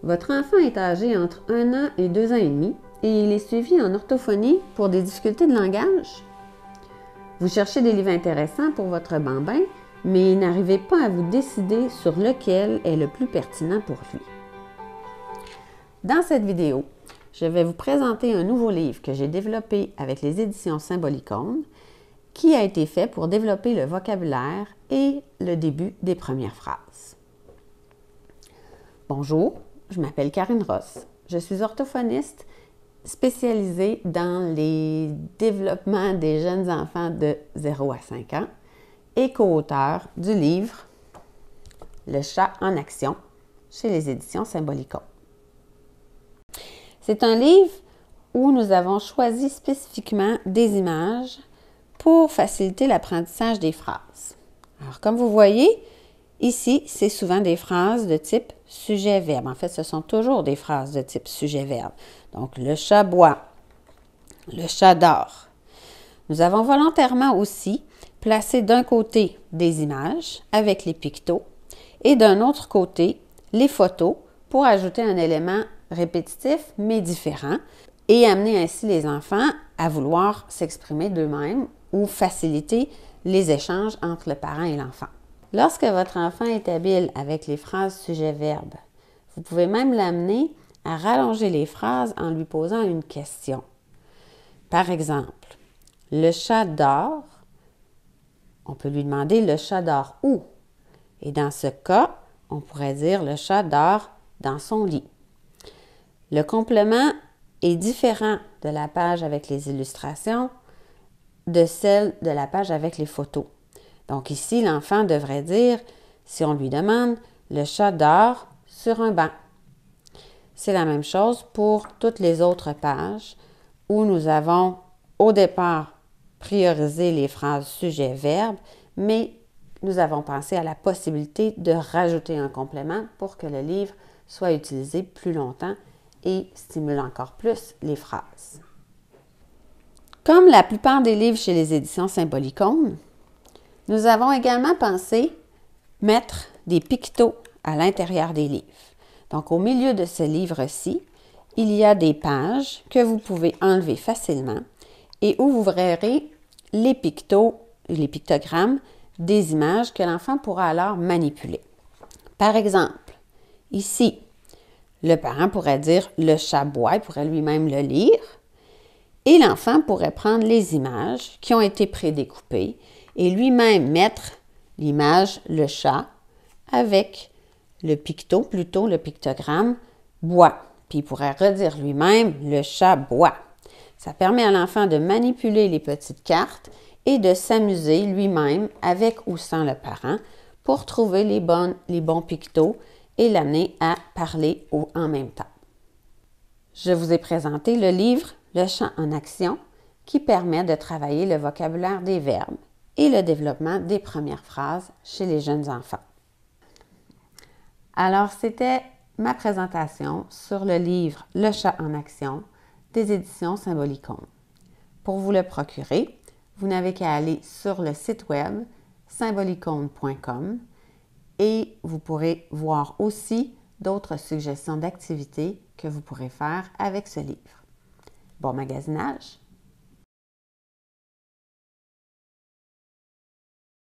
Votre enfant est âgé entre 1 an et 2 ans et demi et il est suivi en orthophonie pour des difficultés de langage. Vous cherchez des livres intéressants pour votre bambin, mais n'arrivez pas à vous décider sur lequel est le plus pertinent pour lui. Dans cette vidéo, je vais vous présenter un nouveau livre que j'ai développé avec les éditions Symbolicon, qui a été fait pour développer le vocabulaire et le début des premières phrases. Bonjour, je m'appelle Karine Ross. Je suis orthophoniste spécialisée dans les développements des jeunes enfants de 0 à 5 ans et co-auteur du livre Le chat en action chez les éditions Symbolicon. C'est un livre où nous avons choisi spécifiquement des images pour faciliter l'apprentissage des phrases. Alors, comme vous voyez, ici, c'est souvent des phrases de type sujet-verbe. En fait, ce sont toujours des phrases de type sujet-verbe. Donc, le chat boit, le chat dort. Nous avons volontairement aussi placé d'un côté des images avec les pictos et d'un autre côté les photos pour ajouter un élément répétitif mais différent et amener ainsi les enfants à vouloir s'exprimer d'eux-mêmes ou faciliter les échanges entre le parent et l'enfant. Lorsque votre enfant est habile avec les phrases sujet-verbe, vous pouvez même l'amener à rallonger les phrases en lui posant une question. Par exemple, le chat dort, on peut lui demander le chat dort où? Et dans ce cas, on pourrait dire le chat dort dans son lit. Le complément est différent de la page avec les illustrations de celle de la page avec les photos. Donc ici, l'enfant devrait dire, si on lui demande, le chat dort sur un banc. C'est la même chose pour toutes les autres pages où nous avons au départ priorisé les phrases sujet-verbe, mais nous avons pensé à la possibilité de rajouter un complément pour que le livre soit utilisé plus longtemps et stimule encore plus les phrases. Comme la plupart des livres chez les éditions Symbolicon, nous avons également pensé mettre des pictos à l'intérieur des livres. Donc, au milieu de ce livre-ci, il y a des pages que vous pouvez enlever facilement et où vous verrez les pictos, les pictogrammes des images que l'enfant pourra alors manipuler. Par exemple, ici, le parent pourrait dire « le chat boit », il pourrait lui-même le lire, et l'enfant pourrait prendre les images qui ont été prédécoupées et lui-même mettre l'image « le chat » avec le picto, plutôt le pictogramme « boit ». Puis il pourrait redire lui-même « le chat boit ». Ça permet à l'enfant de manipuler les petites cartes et de s'amuser lui-même avec ou sans le parent pour trouver les bons pictos et l'amener à parler en même temps. Je vous ai présenté le livre « Le chat en action » qui permet de travailler le vocabulaire des verbes et le développement des premières phrases chez les jeunes enfants. Alors, c'était ma présentation sur le livre « Le chat en action » des éditions Symbolicon. Pour vous le procurer, vous n'avez qu'à aller sur le site web symbolicon.com et vous pourrez voir aussi d'autres suggestions d'activités que vous pourrez faire avec ce livre. Bon magasinage!